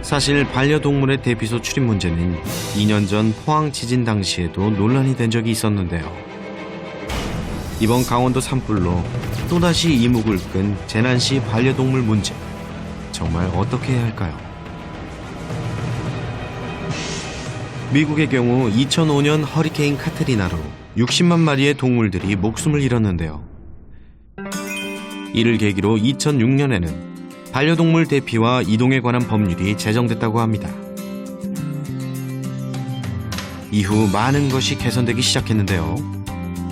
사실 반려동물의 대피소 출입 문제는 2년 전 포항 지진 당시에도 논란이 된 적이 있었는데요. 이번 강원도 산불로 또다시 이목을 끈 재난시 반려동물 문제. 정말 어떻게 해야 할까요? 미국의 경우 2005년 허리케인 카트리나로 60만 마리의 동물들이 목숨을 잃었는데요. 이를 계기로 2006년에는 반려동물 대피와 이동에 관한 법률이 제정됐다고 합니다. 이후 많은 것이 개선되기 시작했는데요.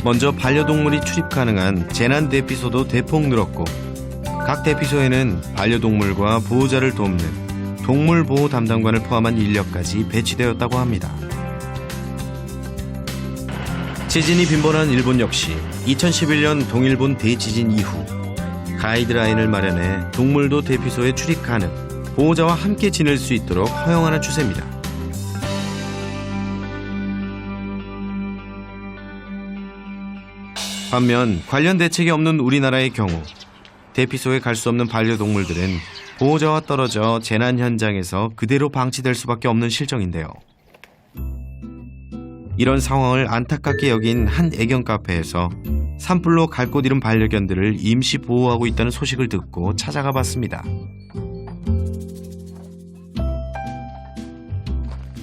먼저 반려동물이 출입 가능한 재난 대피소도 대폭 늘었고, 각 대피소에는 반려동물과 보호자를 돕는 동물보호 담당관을 포함한 인력까지 배치되었다고 합니다. 지진이 빈번한 일본 역시 2011년 동일본 대지진 이후 가이드라인을 마련해 동물도 대피소에 출입 가능, 보호자와 함께 지낼 수 있도록 허용하는 추세입니다. 반면 관련 대책이 없는 우리나라의 경우 대피소에 갈 수 없는 반려동물들은 보호자와 떨어져 재난 현장에서 그대로 방치될 수밖에 없는 실정인데요. 이런 상황을 안타깝게 여긴 한 애견 카페에서 산불로 갈 곳 잃은 반려견들을 임시 보호하고 있다는 소식을 듣고 찾아가 봤습니다.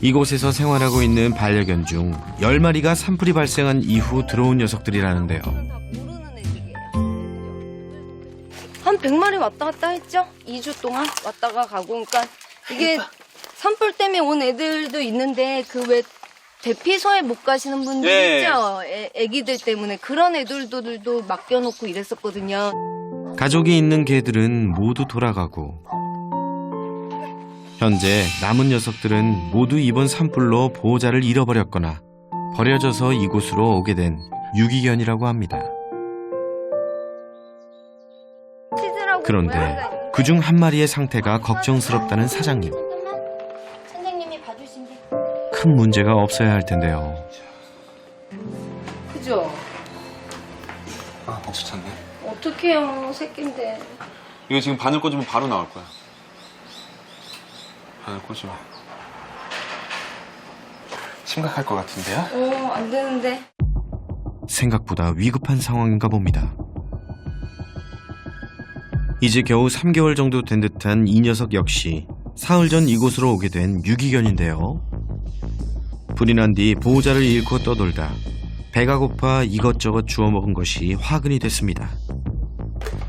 이곳에서 생활하고 있는 반려견 중 10마리가 산불이 발생한 이후 들어온 녀석들이라는데요. 한 100마리 왔다 갔다 했죠? 2주 동안 왔다가 가고. 그러니까 이게 산불 때문에 온 애들도 있는데 그 왜 대피소에 못 가시는 분들 있죠? 애기들 때문에 그런 애들도 맡겨놓고 이랬었거든요. 가족이 있는 개들은 모두 돌아가고, 현재 남은 녀석들은 모두 이번 산불로 보호자를 잃어버렸거나 버려져서 이곳으로 오게 된 유기견이라고 합니다. 그런데 그중 한 마리의 상태가 걱정스럽다는 사장님. 선생님이 봐주신지. 큰 문제가 없어야 할 텐데요. 그죠? 아, 멈춰찼네. 어떡해요, 새끼인데. 이거 지금 바늘 꽂으면 바로 나올 거야. 바늘 꽂으면. 심각할 것 같은데요? 안 되는데. 생각보다 위급한 상황인가 봅니다. 이제 겨우 3개월 정도 된 듯한 이 녀석 역시 사흘 전 이곳으로 오게 된 유기견인데요. 불이 난 뒤 보호자를 잃고 떠돌다 배가 고파 이것저것 주워 먹은 것이 화근이 됐습니다.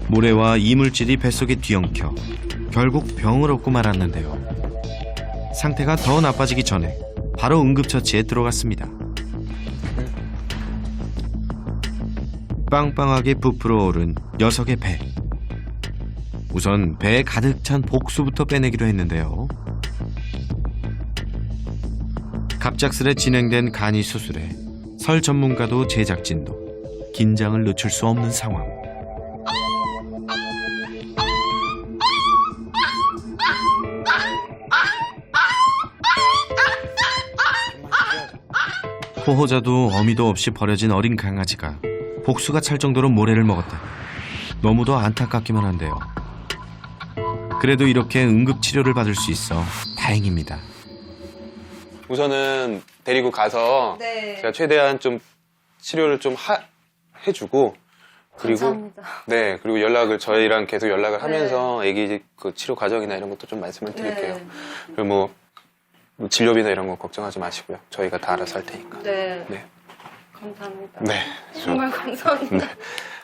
모래와 이물질이 뱃속에 뒤엉켜 결국 병을 얻고 말았는데요. 상태가 더 나빠지기 전에 바로 응급처치에 들어갔습니다. 빵빵하게 부풀어 오른 녀석의 배. 우선 배에 가득 찬 복수부터 빼내기로 했는데요. 갑작스레 진행된 간이 수술에 설 전문가도 제작진도 긴장을 늦출 수 없는 상황. 보호자도 어미도 없이 버려진 어린 강아지가 복수가 찰 정도로 모래를 먹었다. 너무도 안타깝기만 한데요. 그래도 이렇게 응급치료를 받을 수 있어 다행입니다. 우선은 데리고 가서 네. 제가 최대한 좀 치료를 좀 해주고, 그리고 감사합니다. 네, 그리고 저희랑 계속 연락을 하면서 애기 그 치료 과정이나 이런 것도 좀 말씀을 드릴게요. 네. 그리고 뭐 진료비나 이런 거 걱정하지 마시고요. 저희가 다 알아서 할 테니까. 네. 네. 감사합니다. 네. 정말 감사합니다. 네.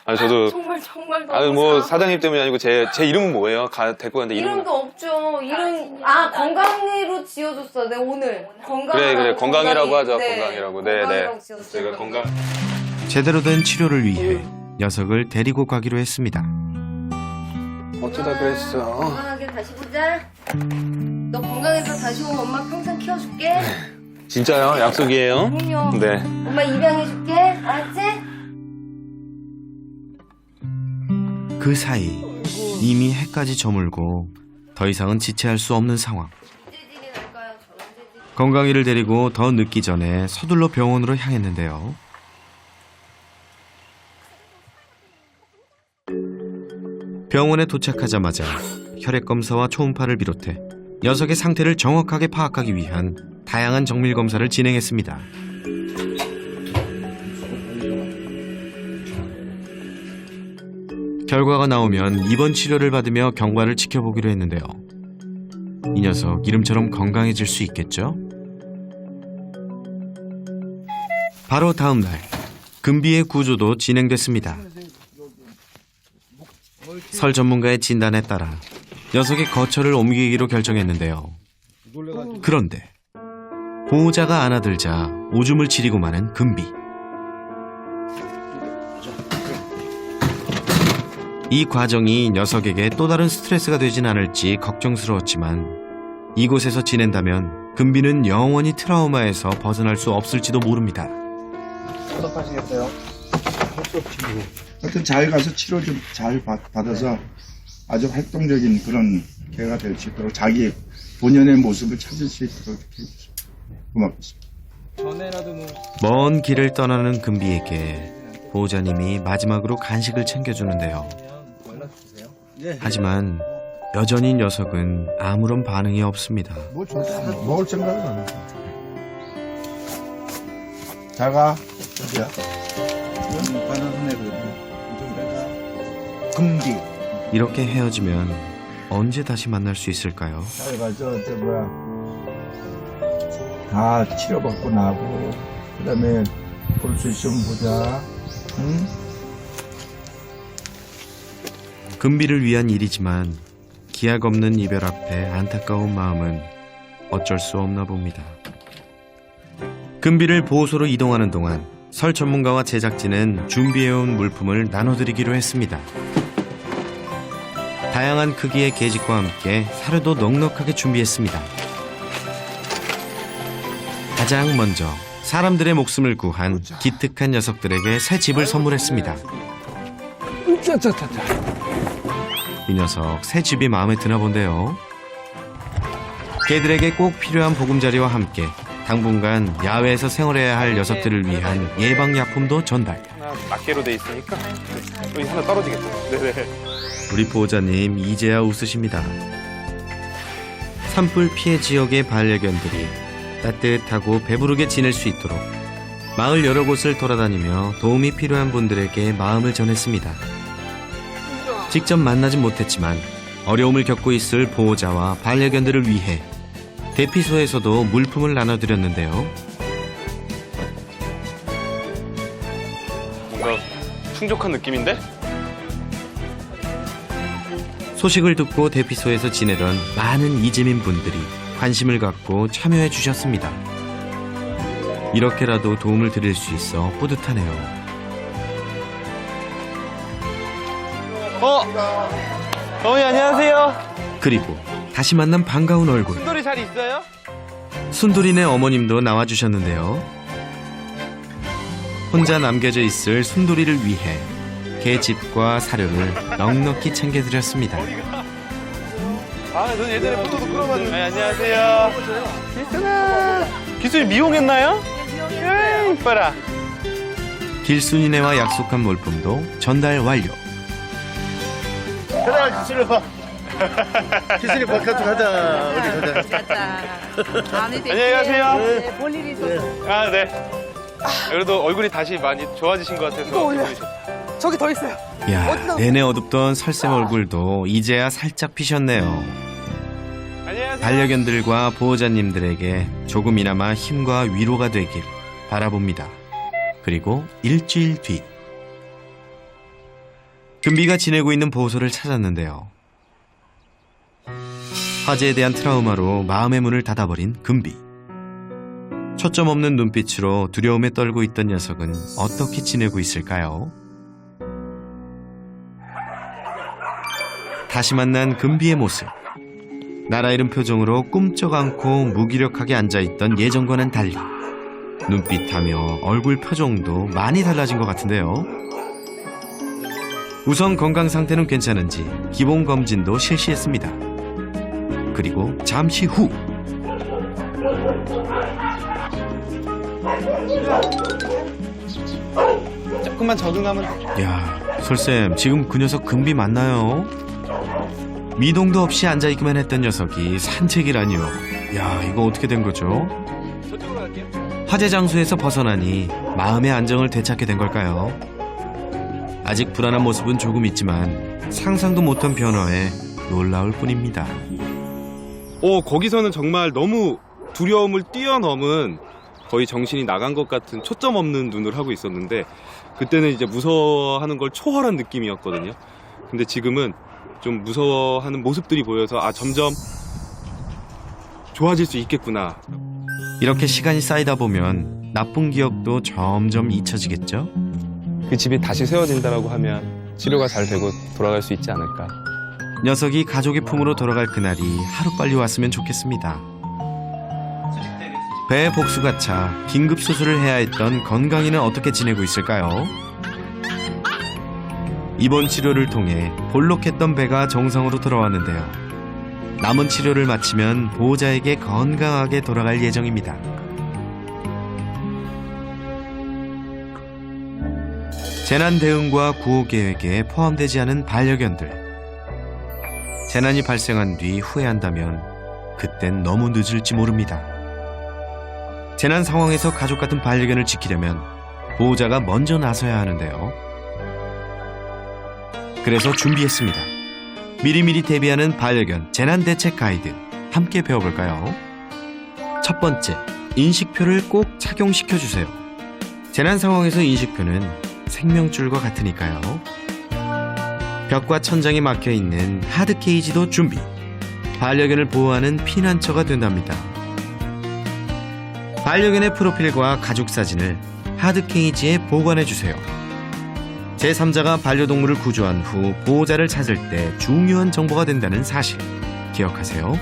아니 저도 정말 너무 아니 뭐 사장님 때문이 아니고 제 이름은 뭐예요? 데리고 갔는데 이름도 없죠. 이름 건강이로 지어줬어. 네 오늘 건강. 그래 건강이라고 하죠. 네. 건강이라고. 네. 건강이라고 지어줬어요. 저희가 건강. 제대로 된 치료를 위해 녀석을 데리고 가기로 했습니다. 어쩌다 그랬어. 건강하게 다시 보자. 너 건강해서 다시 오면 엄마 평생 키워줄게. 진짜요? 약속이에요? 그럼요. 네. 엄마 입양해줄게. 알았지? 그 사이 이미 해까지 저물고 더 이상은 지체할 수 없는 상황. 재질이 날까요? 저런 재질. 건강이를 데리고 더 늦기 전에 서둘러 병원으로 향했는데요. 병원에 도착하자마자 혈액 검사와 초음파를 비롯해 녀석의 상태를 정확하게 파악하기 위한 다양한 정밀 검사를 진행했습니다. 결과가 나오면 입원 치료를 받으며 경과를 지켜보기로 했는데요. 이 녀석 이름처럼 건강해질 수 있겠죠? 바로 다음 날 금비의 구조도 진행됐습니다. 설 전문가의 진단에 따라 녀석의 거처를 옮기기로 결정했는데요. 그런데 보호자가 안아들자 오줌을 지리고 마는 금비. 이 과정이 녀석에게 또 다른 스트레스가 되진 않을지 걱정스러웠지만 이곳에서 지낸다면 금비는 영원히 트라우마에서 벗어날 수 없을지도 모릅니다. 어떡하시겠어요? 할 수 없지 뭐. 하여튼 잘 가서 치료 좀 잘 받아서 아주 활동적인 그런 개가 될 수 있도록 자기 본연의 모습을 찾을 수 있도록 이렇게 해주세요. 고맙습니다. 전에라도 뭐 먼 길을 떠나는 금비에게 보호자님이 마지막으로 간식을 챙겨주는데요. 연락 주세요. 하지만 여전히 녀석은 아무런 반응이 없습니다. 뭐 좋다. 먹을 생각은 안 해. 잘 가. 어디야? 이건 바나나네 그래도. 금비. 이렇게 헤어지면 언제 다시 만날 수 있을까요? 잘 가서 저 뭐야. 다 치료받고 나고 그다음에 볼 수 있으면 보자. 응? 금비를 위한 일이지만 기약 없는 이별 앞에 안타까운 마음은 어쩔 수 없나 봅니다. 금비를 보호소로 이동하는 동안 설 전문가와 제작진은 준비해온 물품을 나눠드리기로 했습니다. 다양한 크기의 계집과 함께 사료도 넉넉하게 준비했습니다. 가장 먼저 사람들의 목숨을 구한 기특한 녀석들에게 새 집을 선물했습니다. 이 녀석 새 집이 마음에 드나 본데요. 개들에게 꼭 필요한 보금자리와 함께 당분간 야외에서 생활해야 할 녀석들을 위한 예방약품도 전달. 하나 낱개로 돼 있으니까 여기 하나 떨어지겠다. 네네. 우리 보호자님 이제야 웃으십니다. 산불 피해 지역의 반려견들이 따뜻하고 배부르게 지낼 수 있도록 마을 여러 곳을 돌아다니며 도움이 필요한 분들에게 마음을 전했습니다. 직접 만나진 못했지만 어려움을 겪고 있을 보호자와 반려견들을 위해 대피소에서도 물품을 나눠드렸는데요. 뭔가 풍족한 느낌인데? 소식을 듣고 대피소에서 지내던 많은 이재민 분들이 관심을 갖고 참여해 주셨습니다. 이렇게라도 도움을 드릴 수 있어 뿌듯하네요. 어머니 안녕하세요. 그리고 다시 만난 반가운 얼굴. 순돌이 잘 있어요? 순돌이네 어머님도 나와주셨는데요. 혼자 남겨져 있을 순돌이를 위해 개집과 사료를 넉넉히 챙겨드렸습니다. 아, 전 예전에 포토도 끌어봤는데. 네, 안녕하세요. 기순아. 기순이 미용했나요? 네, 이뻐라. 길순이네와 약속한 물품도 전달 완료. 가자 기술을 봐. 기술이 바깥으로 가자. 우리 가자. 가자. 안녕히 가세요. 네, 볼 일이 있어서. 아, 네. 그래도 얼굴이 다시 많이 좋아지신 것 같아서. 이거 올려. 기분이 좋다. 저기 더 있어요. 야, 내내 어둡던 설쌤 얼굴도 이제야 살짝 피셨네요. 안녕하세요. 반려견들과 보호자님들에게 조금이나마 힘과 위로가 되길 바라봅니다. 그리고 일주일 뒤 금비가 지내고 있는 보호소를 찾았는데요. 화재에 대한 트라우마로 마음의 문을 닫아버린 금비. 초점 없는 눈빛으로 두려움에 떨고 있던 녀석은 어떻게 지내고 있을까요? 다시 만난 금비의 모습. 나라 잃은 표정으로 꿈쩍 않고 무기력하게 앉아있던 예전과는 달리 눈빛하며 얼굴 표정도 많이 달라진 것 같은데요. 우선 건강 상태는 괜찮은지 기본 검진도 실시했습니다. 그리고 잠시 후 조금만 적응하면. 야, 설쌤 지금 그 녀석 금비 맞나요? 미동도 없이 앉아있기만 했던 녀석이 산책이라니요. 야, 이거 어떻게 된 거죠? 화재 장소에서 벗어나니 마음의 안정을 되찾게 된 걸까요? 아직 불안한 모습은 조금 있지만 상상도 못한 변화에 놀라울 뿐입니다. 거기서는 정말 너무 두려움을 뛰어넘은 거의 정신이 나간 것 같은 초점 없는 눈을 하고 있었는데 그때는 이제 무서워하는 걸 초월한 느낌이었거든요. 근데 지금은 좀 무서워하는 모습들이 보여서 점점 좋아질 수 있겠구나. 이렇게 시간이 쌓이다 보면 나쁜 기억도 점점 잊혀지겠죠? 그 집이 다시 세워진다라고 하면 치료가 잘 되고 돌아갈 수 있지 않을까. 녀석이 가족의 품으로 돌아갈 그날이 하루빨리 왔으면 좋겠습니다. 배에 복수가 차 긴급 수술을 해야 했던 건강이는 어떻게 지내고 있을까요? 입원 치료를 통해 볼록했던 배가 정상으로 돌아왔는데요. 남은 치료를 마치면 보호자에게 건강하게 돌아갈 예정입니다. 재난 대응과 구호 계획에 포함되지 않은 반려견들. 재난이 발생한 뒤 후회한다면 그땐 너무 늦을지 모릅니다. 재난 상황에서 가족 같은 반려견을 지키려면 보호자가 먼저 나서야 하는데요. 그래서 준비했습니다. 미리미리 대비하는 반려견 재난 대책 가이드 함께 배워볼까요? 첫 번째, 인식표를 꼭 착용시켜주세요. 재난 상황에서 인식표는 생명줄과 같으니까요. 벽과 천장에 막혀있는 하드 케이지도 준비. 반려견을 보호하는 피난처가 된답니다. 반려견의 프로필과 가족 사진을 하드 케이지에 보관해주세요. 제3자가 반려동물을 구조한 후 보호자를 찾을 때 중요한 정보가 된다는 사실 기억하세요.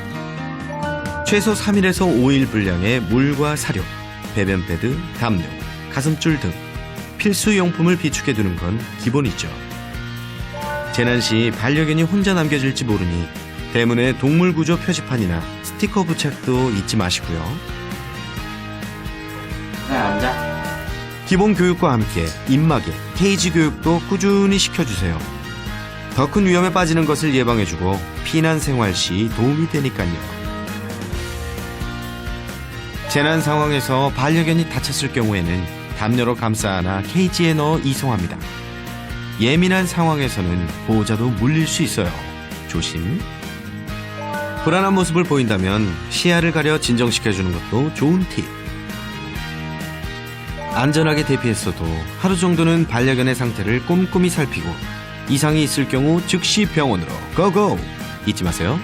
최소 3일에서 5일 분량의 물과 사료, 배변 패드, 담요, 가슴줄 등 필수 용품을 비축해두는 건 기본이죠. 재난 시 반려견이 혼자 남겨질지 모르니 대문에 동물구조 표지판이나 스티커 부착도 잊지 마시고요. 기본 교육과 함께 입마개, 케이지 교육도 꾸준히 시켜주세요. 더 큰 위험에 빠지는 것을 예방해주고 피난 생활 시 도움이 되니까요. 재난 상황에서 반려견이 다쳤을 경우에는 담요로 감싸 안아 케이지에 넣어 이송합니다. 예민한 상황에서는 보호자도 물릴 수 있어요. 조심. 불안한 모습을 보인다면 시야를 가려 진정시켜주는 것도 좋은 팁. 안전하게 대피했어도 하루 정도는 반려견의 상태를 꼼꼼히 살피고 이상이 있을 경우 즉시 병원으로 고고! 잊지 마세요.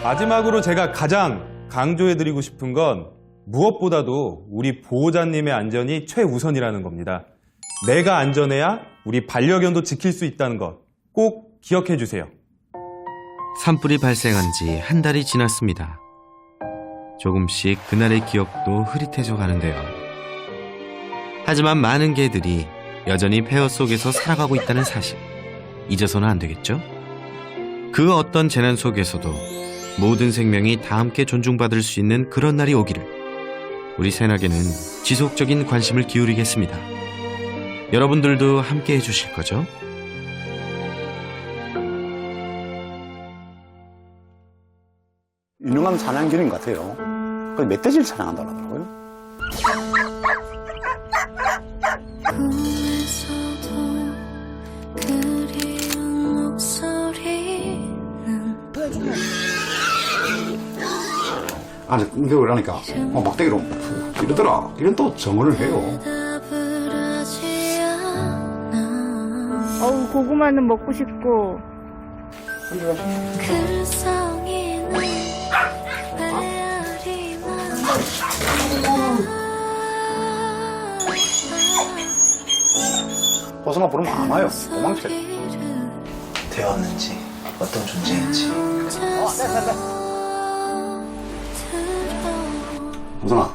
마지막으로 제가 가장 강조해드리고 싶은 건 무엇보다도 우리 보호자님의 안전이 최우선이라는 겁니다. 내가 안전해야 우리 반려견도 지킬 수 있다는 것 꼭 기억해 주세요. 산불이 발생한 지 한 달이 지났습니다. 조금씩 그날의 기억도 흐릿해져 가는데요. 하지만 많은 개들이 여전히 폐허 속에서 살아가고 있다는 사실 잊어서는 안 되겠죠? 그 어떤 재난 속에서도 모든 생명이 다 함께 존중받을 수 있는 그런 날이 오기를 우리 새나개는 지속적인 관심을 기울이겠습니다. 여러분들도 함께 해주실 거죠? 유능한 사냥견인 것 같아요. 그 멧돼지를 사냥한다고 하더라고요. 아니, 근데 그러니까 막대기로 이러더라. 이런 또 정원을 해요. 고구마는 먹고 싶고. 호성아 부르면 안 와요. 도망쳐요. 되었는지 어떤 존재인지 호성아